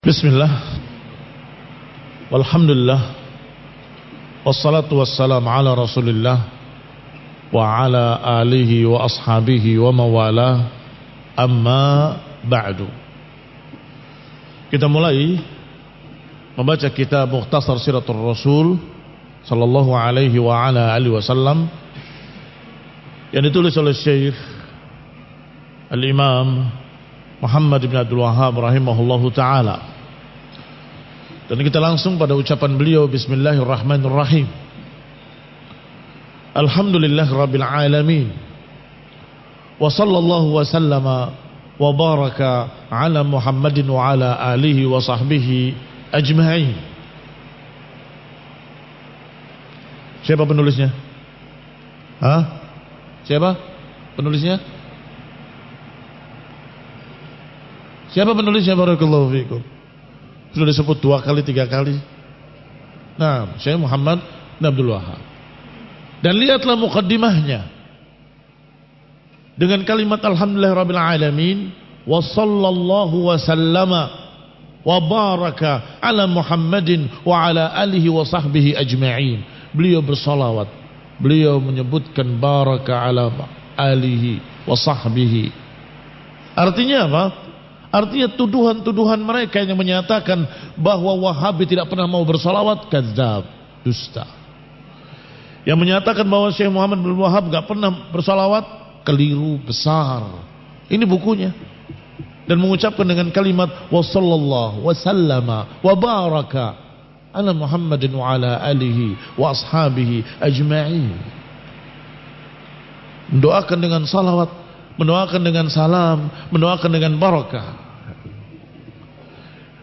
Bismillah, walhamdulillah, wassalatu wassalamu ala rasulillah wa ala alihi wa ashabihi wa mawala, amma ba'du. Kita mulai membaca kitab Mukhtasar Siratul Rasul sallallahu alaihi wa ala alihi wasallam yang ditulis oleh Syekh Al-Imam Muhammad bin Abdul Wahhab rahimahullahu ta'ala. Dan kita langsung pada ucapan beliau, Bismillahirrahmanirrahim. Alhamdulillah Rabbil Alamin. Wa sallallahu wa sallama wa baraka ala Muhammadin wa ala alihi wa sahbihi ajma'in. Siapa penulisnya? Siapa penulisnya? Siapa penulisnya? Barakallahu fiikum. Sudah disebut 2 kali 3 kali. Nah, Syekh Muhammad bin Abdul Wahhab. Dan lihatlah muqaddimahnya dengan kalimat Alhamdulillah Rabbil Alamin wa sallallahu wa sallama wa baraka ala Muhammadin wa ala alihi wa sahbihi ajma'in. Beliau bersalawat, beliau menyebutkan baraka ala alihi wa sahbihi. Artinya apa? Artinya tuduhan-tuduhan mereka yang menyatakan bahwa Wahabi tidak pernah mau bersalawat, kadzab, dusta. Yang menyatakan bahwa Syekh Muhammad bin Wahhab gak pernah bersalawat, keliru besar. Ini bukunya. Dan mengucapkan dengan kalimat wa sallallahu wa sallama wa baraka ala Muhammadin wa ala alihi wa ashabihi ajma'in. Mendoakan dengan salawat, mendoakan dengan salam, mendoakan dengan barakah.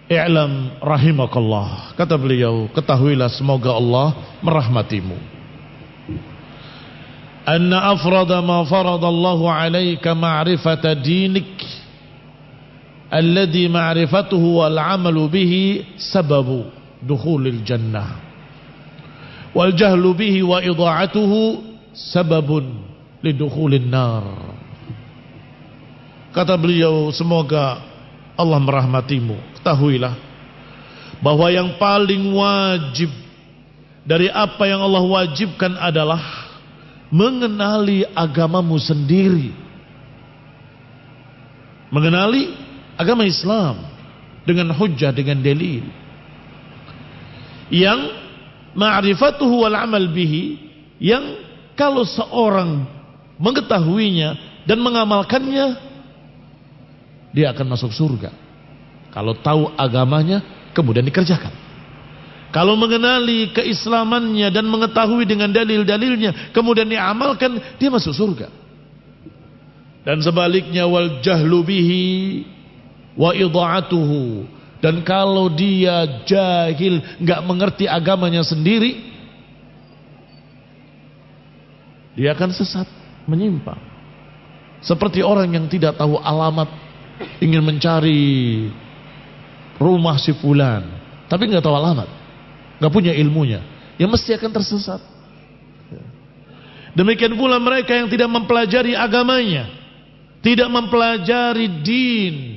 I'lam rahimakallah. Kata beliau, ketahuilah semoga Allah merahmatimu. Anna afrada ma faradallahu alaika ma'rifata dinik alladhi ma'rifatuhu wal amalu bihi sababu dukhulil jannah wal jahlu bihi wa idha'atuhu sababun lidukhulin nar. Kata beliau, semoga Allah merahmatimu. Ketahuilah bahwa yang paling wajib dari apa yang Allah wajibkan adalah mengenali agamamu sendiri. Mengenali agama Islam dengan hujjah, dengan dalil. Yang ma'rifatuhu wal amal bihi, yang kalau seorang mengetahuinya dan mengamalkannya, dia akan masuk surga. Kalau tahu agamanya kemudian dikerjakan. Kalau mengenali keislamannya dan mengetahui dengan dalil-dalilnya kemudian diamalkan, dia masuk surga. Dan sebaliknya, wal jahlu bihi wa idha'atuhu, dan kalau dia jahil, enggak mengerti agamanya sendiri, dia akan sesat, menyimpang. Seperti orang yang tidak tahu alamat, ingin mencari rumah si fulan, tapi nggak tahu alamat, nggak punya ilmunya, ya mesti akan tersesat. Demikian pula mereka yang tidak mempelajari agamanya, tidak mempelajari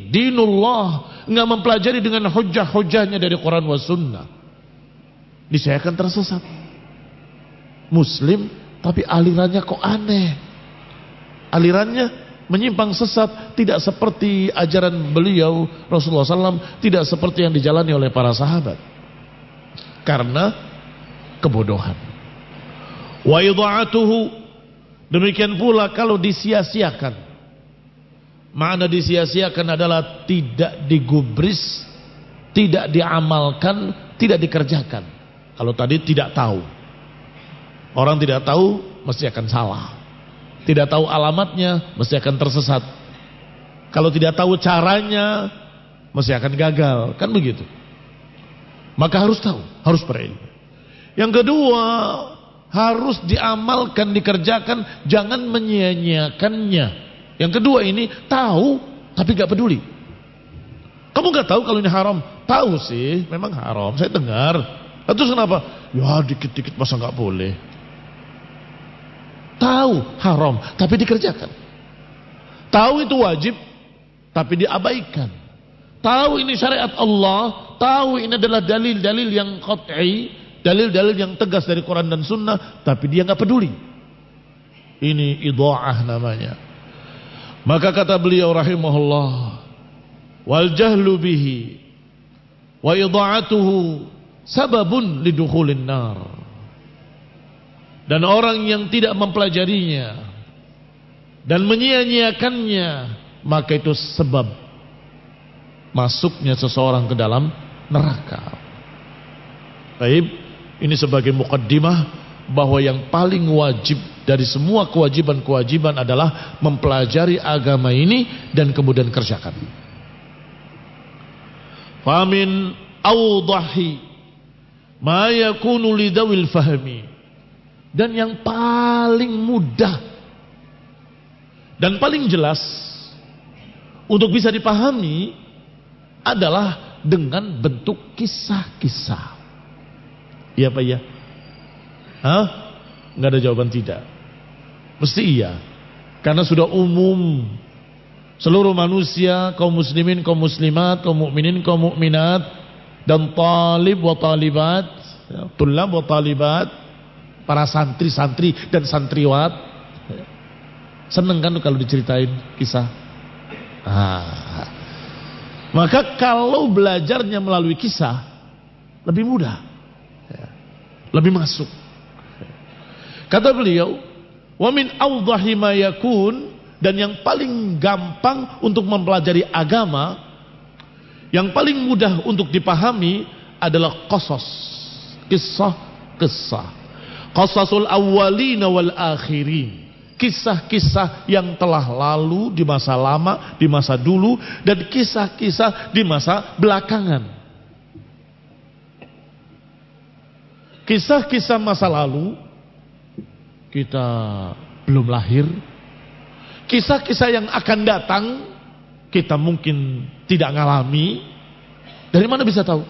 dinullah, nggak mempelajari dengan hujah-hujahnya dari Quran wa Sunnah, niscaya akan tersesat. Muslim tapi alirannya kok aneh, alirannya menyimpang sesat, tidak seperti ajaran beliau Rasulullah SAW, tidak seperti yang dijalani oleh para sahabat, karena kebodohan. Wa idha'atuhu, demikian pula kalau disia-siakan. Makna disia-siakan adalah tidak digubris, tidak diamalkan, tidak dikerjakan. Kalau tadi tidak tahu, orang tidak tahu mesti akan salah. Tidak tahu alamatnya, mesti akan tersesat. Kalau tidak tahu caranya, mesti akan gagal. Kan begitu. Maka harus tahu, harus berilmu. Yang kedua, harus diamalkan, dikerjakan, jangan menyia-nyiakannya. Yang kedua ini, tahu, tapi gak peduli. Kamu gak tahu kalau ini haram? Tahu sih, memang haram, saya dengar. Terus kenapa? Ya dikit-dikit masa gak boleh. Tahu haram tapi dikerjakan. Tahu itu wajib tapi diabaikan. tahu ini syariat Allah, tahu ini adalah dalil-dalil yang qat'i, dalil-dalil yang tegas dari Quran dan Sunnah, tapi dia nggak peduli. Ini idha'ah namanya. Maka kata beliau rahimahullah, wal jahlu bihi wa idha'atuhu sababun lidukhulin nar. Dan orang yang tidak mempelajarinya dan menyia-nyiakannya, maka itu sebab masuknya seseorang ke dalam neraka. Baik, ini sebagai mukaddimah bahwa yang paling wajib dari semua kewajiban-kewajiban adalah mempelajari agama ini dan kemudian kerjakan. Famin awdahi ma yakunu lidawil fahmi, dan yang paling mudah dan paling jelas untuk bisa dipahami adalah dengan bentuk kisah-kisah. Iya Pak ya? Hah? Nggak ada jawaban tidak. Mesti iya. Karena sudah umum. Seluruh manusia, kaum muslimin, kaum muslimat, kaum mukminin, kaum mukminat, dan talib wa talibat, tulab wa talibat, para santri-santri dan santriwat, seneng kan kalau diceritain kisah. Maka kalau belajarnya melalui kisah lebih mudah, lebih masuk. Kata beliau, wa min awdahi ma yakun, dan yang paling gampang untuk mempelajari agama, yang paling mudah untuk dipahami adalah qasas, kisah-kisah. Qasasul awwalina wal akhirin, kisah-kisah yang telah lalu di masa lama, di masa dulu, dan kisah-kisah di masa belakangan. Kisah-kisah masa lalu kita belum lahir, kisah-kisah yang akan datang kita mungkin tidak ngalami. Dari mana bisa tahu?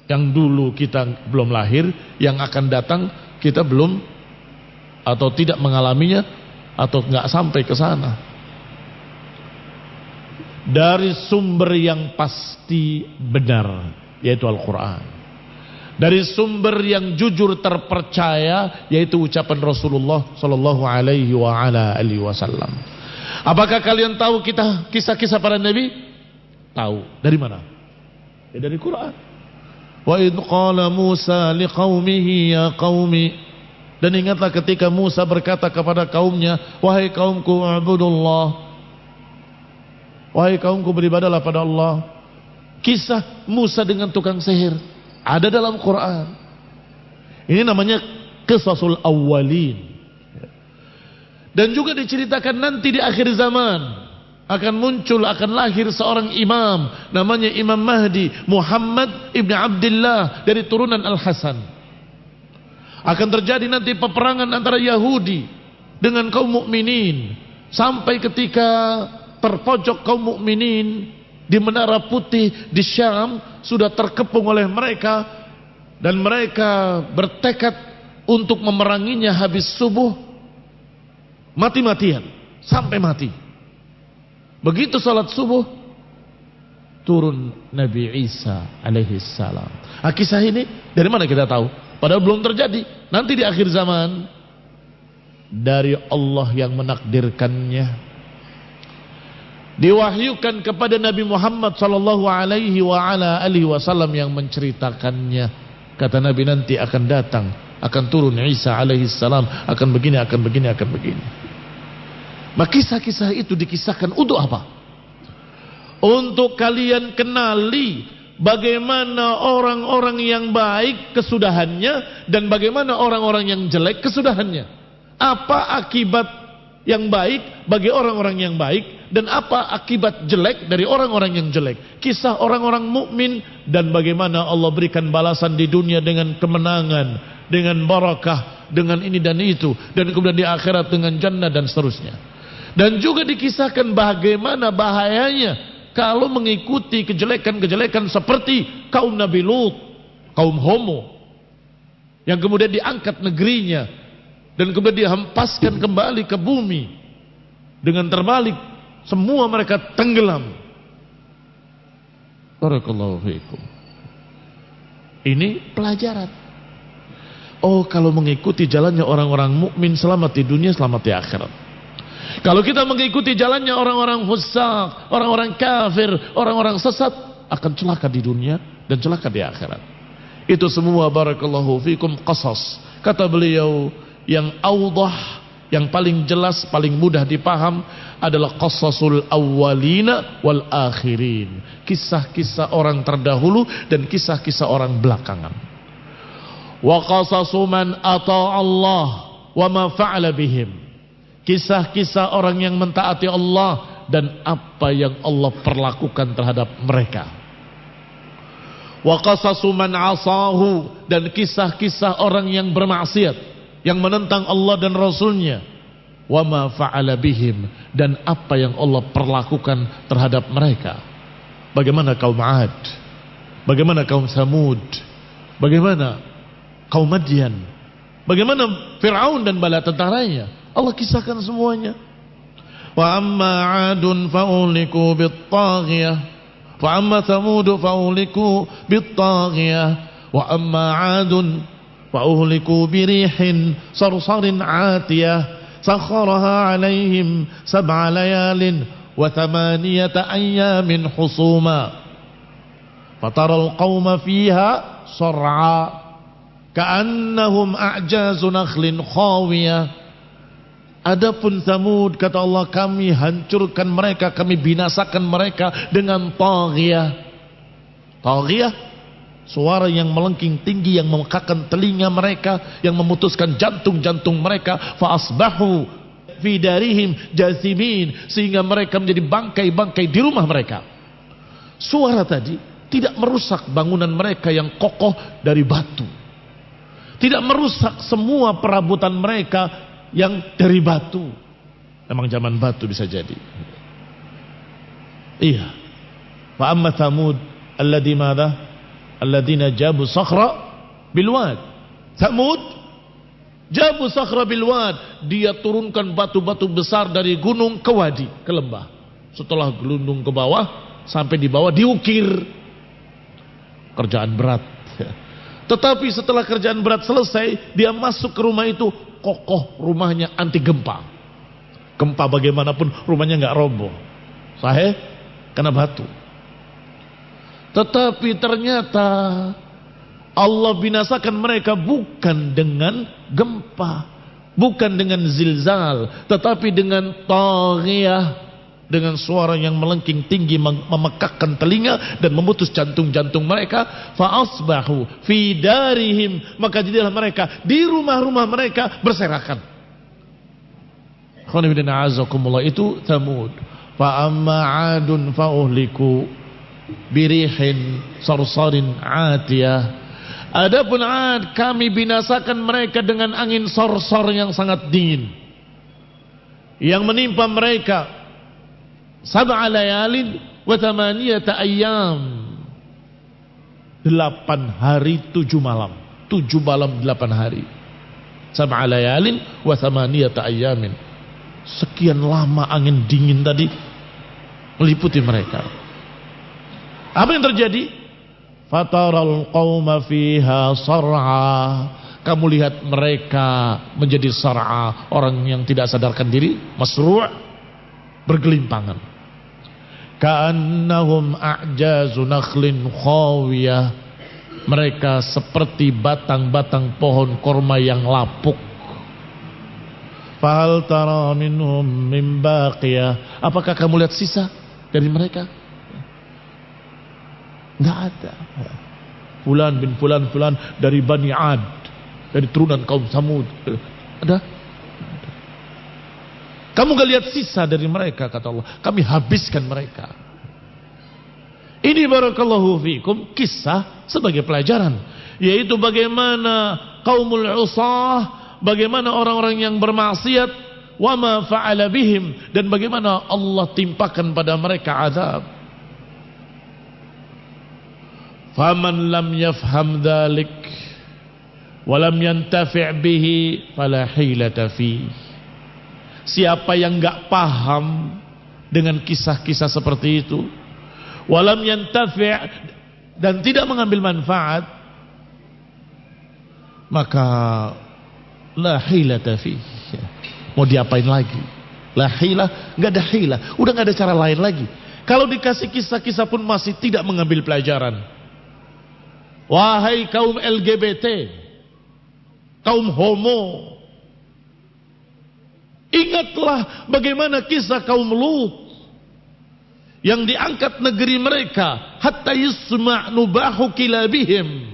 Yang dulu kita belum lahir, yang akan datang kita belum atau tidak mengalaminya atau nggak sampai ke sana. Dari sumber yang pasti benar, yaitu Al-Quran. Dari sumber yang jujur terpercaya, yaitu ucapan Rasulullah Sallallahu Alaihi Wasallam. Apakah kalian tahu kita kisah-kisah para nabi? Tahu. Dari mana? Ya dari Quran. Wa idh qala Musa liqaumihi ya qaumi, dan ingatlah ketika Musa berkata kepada kaumnya, wahai kaumku ubudullah, wahai kaumku beribadahlah pada Allah. Kisah Musa dengan tukang sihir ada dalam Quran. Ini namanya qisasul awwalin. Dan juga diceritakan nanti di akhir zaman akan muncul, akan lahir seorang imam, namanya Imam Mahdi, Muhammad ibn Abdullah dari turunan Al-Hasan. Akan terjadi nanti peperangan antara Yahudi dengan kaum mukminin, sampai ketika terpojok kaum mukminin di Menara Putih di Syam sudah terkepung oleh mereka, dan mereka bertekad untuk memeranginya habis subuh, mati-matian sampai mati. Begitu salat subuh, turun Nabi Isa alaihi salam. Kisah ini dari mana kita tahu? Padahal belum terjadi. Nanti di akhir zaman, dari Allah yang menakdirkannya, diwahyukan kepada Nabi Muhammad sallallahu alaihi wasallam yang menceritakannya. Kata Nabi, nanti akan datang, akan turun Isa alaihi salam, akan begini, akan begini, akan begini. Maka kisah-kisah itu dikisahkan untuk apa? Untuk kalian kenali bagaimana orang-orang yang baik kesudahannya dan bagaimana orang-orang yang jelek kesudahannya. Apa akibat yang baik bagi orang-orang yang baik dan apa akibat jelek dari orang-orang yang jelek. Kisah orang-orang mukmin dan bagaimana Allah berikan balasan di dunia dengan kemenangan, dengan barakah, dengan ini dan itu, dan kemudian di akhirat dengan jannah dan seterusnya. Dan juga dikisahkan bagaimana bahayanya kalau mengikuti kejelekan-kejelekan seperti kaum Nabi Lut, kaum homo, yang kemudian diangkat negerinya dan kemudian dihempaskan kembali ke bumi dengan terbalik Semua mereka tenggelam. Barakallahu fiikum. Ini pelajaran. Oh, kalau mengikuti jalannya orang-orang mukmin, selamat di dunia, selamat di akhirat. Kalau kita mengikuti jalannya orang-orang fusaq, orang-orang kafir, orang-orang sesat, akan celaka di dunia dan celaka di akhirat. Itu semua barakallahu fikum qasas. Kata beliau, yang awdah, yang paling jelas, paling mudah dipaham adalah qasasul awwalina wal akhirin. Kisah-kisah orang terdahulu dan kisah-kisah orang belakangan. Wa qasasu man ata'a Allah wa ma fa'ala bihim. Kisah-kisah orang yang mentaati Allah dan apa yang Allah perlakukan terhadap mereka. Wa qasasu man asahu, dan kisah-kisah orang yang bermaksiat, yang menentang Allah dan Rasulnya. Wa ma fa'ala bihim, dan apa yang Allah perlakukan terhadap mereka. Bagaimana kaum Ad, bagaimana kaum Samud, bagaimana kaum Madian, bagaimana Fir'aun dan bala tentaranya. Allah kisahkan semuanya. Wa amma 'adun fa'uliku bit-taghiyah, wa amma Thamud fa'uliku bit-taghiyah, wa amma 'adun fa'uliku birihin sarsarin 'atiyah sakharaha 'alaihim sab'a layalin wa thamaniyata ayyamin husuma fataral qauma fiha sar'a ka'annahum a'jazu nakhlin khawiyah. Adapun Thamud, kata Allah, kami hancurkan mereka, kami binasakan mereka dengan taghiyah. Taghiyah, suara yang melengking tinggi, yang memekakan telinga mereka, yang memutuskan jantung-jantung mereka. Fa asbahu fi darihim jathimin, sehingga mereka menjadi bangkai-bangkai di rumah mereka. Suara tadi tidak merusak bangunan mereka yang kokoh dari batu, tidak merusak semua perabotan mereka yang dari batu. Memang zaman batu bisa jadi. Iya. Fa amma Thamud alladhi madha alladhina jabu sakhra bilwad. Thamud jabu sakhra bilwad, dia turunkan batu-batu besar dari gunung ke wadi, ke lembah. Setelah gelundung ke bawah, sampai di bawah diukir. Kerjaan berat. Tetapi setelah kerjaan berat selesai, dia masuk ke rumah itu, kokoh rumahnya, anti gempa. Gempa bagaimanapun rumahnya nggak roboh. Sahih? Karena batu. Tetapi ternyata Allah binasakan mereka bukan dengan gempa, bukan dengan zilzal, tetapi dengan taghiyah, dengan suara yang melengking tinggi, memekakkan telinga dan memutus jantung-jantung mereka. Fa asbahu fi darihim, maka jadilah mereka di rumah-rumah mereka berserakan. Khonibina azakumullah, itu Thamud. Fa amma 'adun fa uhliku birihin sarsarin 'atiyah. Adapun 'Ad, kami binasakan mereka dengan angin sarsar yang sangat dingin, yang menimpa mereka sab'a layalin wa thamaniyata ayyam, 8 hari 7 malam, 7 malam 8 hari. Sab'a layalin wa thamaniyata ayyamin, sekian lama angin dingin tadi meliputi mereka. Apa yang terjadi? Fataral qauma fiha sar'a, kamu lihat mereka menjadi sar'a, orang yang tidak sadarkan diri, masru', bergelimpangan. Ka'annahum a'jazu nakhlin khawiyah, mereka seperti batang-batang pohon korma yang lapuk. Fahal tara minhum min baqiyah, apakah kamu lihat sisa dari mereka? Enggak ada. Fulan bin fulan fulan dari Bani Ad, dari turunan kaum Samud, ada? Kamu gak lihat sisa dari mereka, kata Allah. Kami habiskan mereka. Ini barakallahu fikum kisah sebagai pelajaran, yaitu bagaimana kaumul usah, bagaimana orang-orang yang bermaksiat, wa ma fa'ala bihim, dan bagaimana Allah timpakan pada mereka azab. Faman lam yafham dhalik wa lam yantafi' bihi fala hilata fihi. Siapa yang enggak paham dengan kisah-kisah seperti itu, walam yantafi' dan tidak mengambil manfaat, maka la hilata fi. Mau diapain lagi? La hilah, enggak ada hilah, udah enggak ada cara lain lagi. Kalau dikasih kisah-kisah pun masih tidak mengambil pelajaran. Wahai kaum LGBT, kaum homo, ingatlah bagaimana kisah kaum Lut yang diangkat negeri mereka hatta yusma' nubahu kilabihim,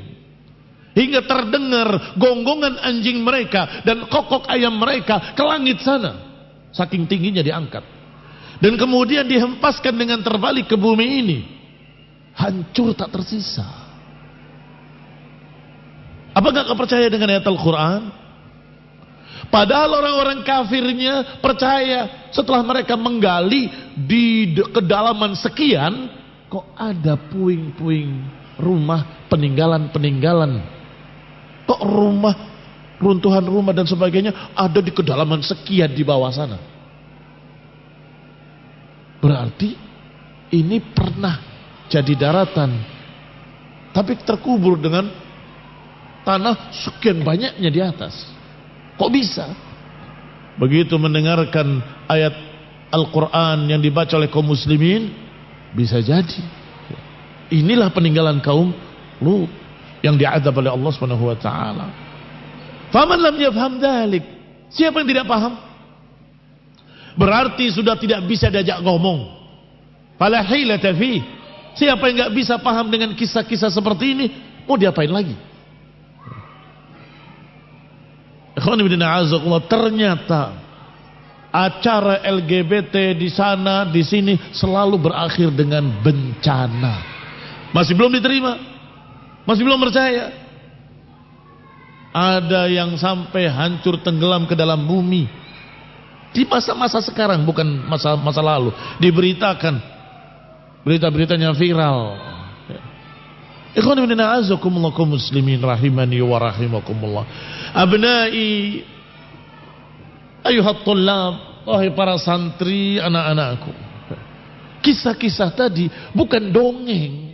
hingga terdengar gonggongan anjing mereka dan kokok ayam mereka ke langit sana, saking tingginya diangkat, dan kemudian dihempaskan dengan terbalik ke bumi ini, hancur tak tersisa. Apa enggak percaya dengan ayat Al-Quran? Padahal orang-orang kafirnya percaya. Setelah mereka menggali di kedalaman sekian, kok ada puing-puing rumah, peninggalan-peninggalan. Kok rumah, runtuhan rumah dan sebagainya ada di kedalaman sekian di bawah sana. Berarti ini pernah jadi daratan, tapi terkubur dengan tanah sekian banyaknya di atas. Kok bisa? Begitu mendengarkan ayat Al-Quran yang dibaca oleh kaum muslimin, bisa jadi inilah peninggalan kaum Lut yang diazab oleh Allah Subhanahu wa taala. Faman lam yafham dzalik, siapa yang tidak paham, berarti sudah tidak bisa diajak ngomong. Fala hilata fi, siapa yang enggak bisa paham dengan kisah-kisah seperti ini, mau diapain lagi? Ternyata acara LGBT di sana di sini selalu berakhir dengan bencana. Masih belum diterima, masih belum percaya. Ada yang sampai hancur tenggelam ke dalam bumi di masa-masa sekarang, bukan masa lalu. Diberitakan, berita-beritanya viral. Ikhwan ibn a'azakumullah kaum muslimin rahimani wa rahimakumullah. Abnai ayuhat tullab, wahai para santri, anak-anakku. Kisah-kisah tadi bukan dongeng.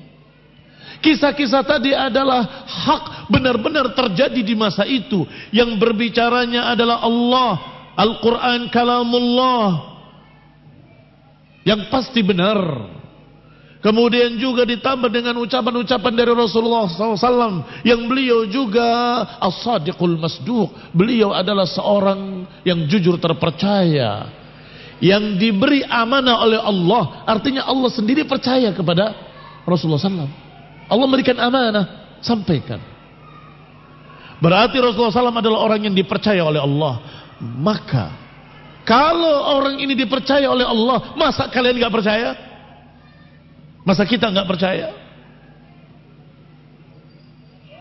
Kisah-kisah tadi adalah hak, benar-benar terjadi di masa itu. Yang berbicaranya adalah Allah, Al-Quran kalamullah, yang pasti benar. Kemudian juga ditambah dengan ucapan-ucapan dari Rasulullah SAW, yang beliau juga as-sadiqul masduq. Beliau adalah seorang yang jujur terpercaya, yang diberi amanah oleh Allah. Artinya Allah sendiri percaya kepada Rasulullah SAW. Allah memberikan amanah, sampaikan. Berarti Rasulullah SAW adalah orang yang dipercaya oleh Allah. Maka kalau orang ini dipercaya oleh Allah, masa kalian gak percaya? Masa kita enggak percaya?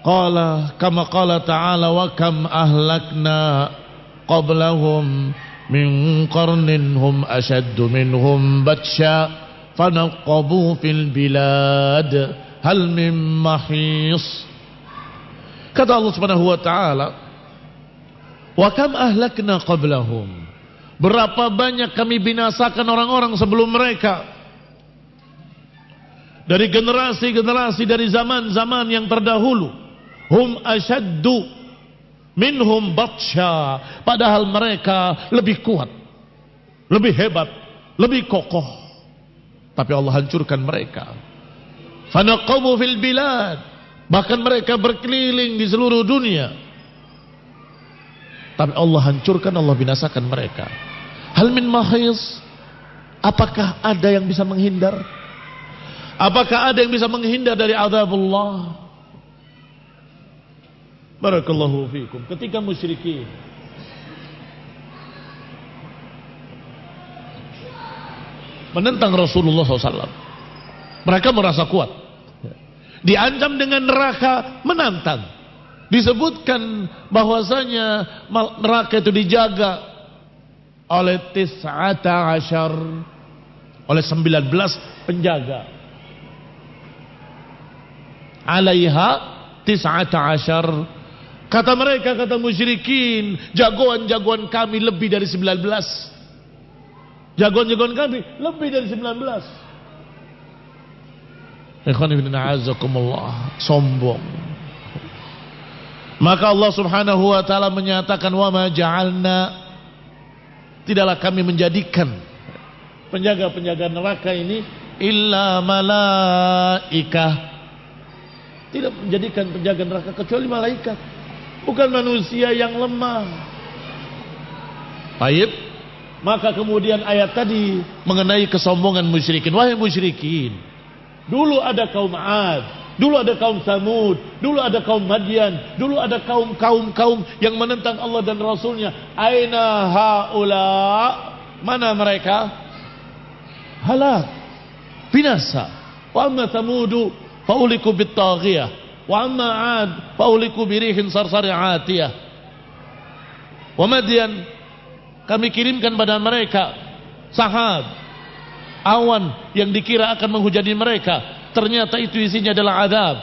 Qala kama qala ta'ala wa kam ahlakna qablahum min qarnin hum ashaddu minhum batsha fanaqabu fil bilad hal min mahis. Kata Allah Subhanahu wa taala, wa kam ahlakna qablahum, berapa banyak kami binasakan orang-orang sebelum mereka. Dari generasi-generasi, dari zaman-zaman yang terdahulu. Hum asyaddu minhum batsha, padahal mereka lebih kuat, lebih hebat, lebih kokoh, tapi Allah hancurkan mereka. Fanaqabu fil bilad, bahkan mereka berkeliling di seluruh dunia, tapi Allah hancurkan, Allah binasakan mereka. Hal min mahis, apakah ada yang bisa menghindar? Apakah ada yang bisa menghindar dari azabullah? Barakallahu fikum. Ketika musyrikin menentang Rasulullah SAW, mereka merasa kuat, diancam dengan neraka, menantang. Disebutkan bahwasanya neraka itu dijaga oleh 19, oleh 19 penjaga. Alaiha 19. Kata mereka, kata musyrikin, jagoan-jagoan kami lebih dari 19. Jagoan-jagoan kami lebih dari 19. Ikhwan ibn a'azakumullah, sombong. Maka Allah Subhanahu wa taala menyatakan, wa ma ja'alna, tidaklah kami menjadikan penjaga-penjaga neraka ini illa malaikah, tidak menjadikan penjaga neraka kecuali malaikat, bukan manusia yang lemah. Baik, maka kemudian ayat tadi mengenai kesombongan musyrikin. Wahai musyrikin, dulu ada kaum Ad, dulu ada kaum Samud, dulu ada kaum Madian, dulu ada kaum yang menentang Allah dan Rasulnya. Aina haula, mana mereka? Halak, binasa. Wa amma Samudu fauliku bitaghiyah, wa amma Ad fauliku birihin sarsari atiyah. Wa Madian, kami kirimkan pada mereka sahab, awan yang dikira akan menghujani mereka, ternyata itu isinya adalah azab.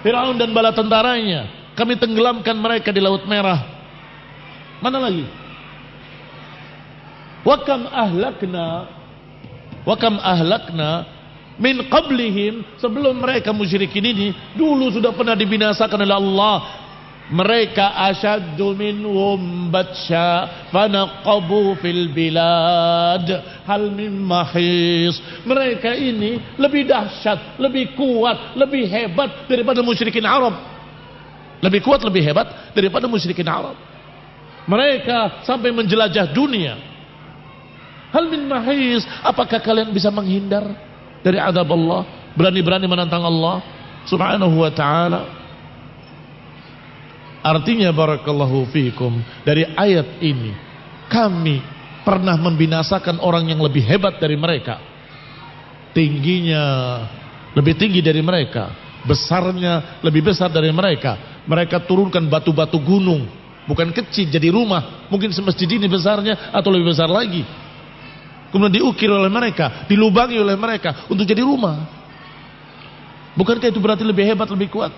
Firaun dan bala tentaranya, kami tenggelamkan mereka di Laut Merah. Mana lagi? Wa kam ahlakna min qablihim, sebelum mereka musyrikin ini dulu sudah pernah dibinasakan oleh Allah. Mereka asyaddu minhum batsha fanaqabu fil bilad hal min mahis. Mereka ini lebih dahsyat, lebih kuat, lebih hebat daripada musyrikin Arab. Lebih kuat, lebih hebat daripada musyrikin Arab. Mereka sampai menjelajah dunia. Hal min mahis, apakah kalian bisa menghindar dari azab Allah? Berani-berani menantang Allah Subhanahu wa ta'ala. Artinya barakallahu fiikum, dari ayat ini kami pernah membinasakan orang yang lebih hebat dari mereka, tingginya lebih tinggi dari mereka, besarnya lebih besar dari mereka. Mereka turunkan batu-batu gunung, bukan kecil jadi rumah, mungkin semasjid ini besarnya atau lebih besar lagi. Kemudian diukir oleh mereka, dilubangi oleh mereka untuk jadi rumah. Bukankah itu berarti lebih hebat, lebih kuat?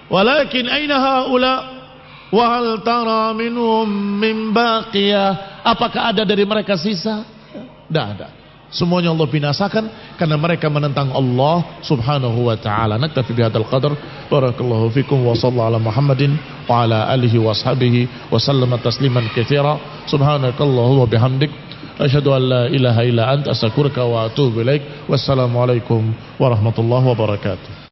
Walakin aina haula wa hal tara minhum min baqiyah, apakah ada dari mereka sisa? Tidak ada. Semuanya Allah binasakan karena mereka menentang Allah Subhanahu wa ta'ala. Naktafi bihadzal qadar. Barakallahu fikum wa sallallahu ala Muhammadin wa ala alihi wa ashabihi wa sallama tasliman katsira. Subhanakallahumma bihamdik asyhadu an la ilaha illa anta astaghfiruka wa atubu ilaik. Wassalamu alaikum warahmatullahi wabarakatuh.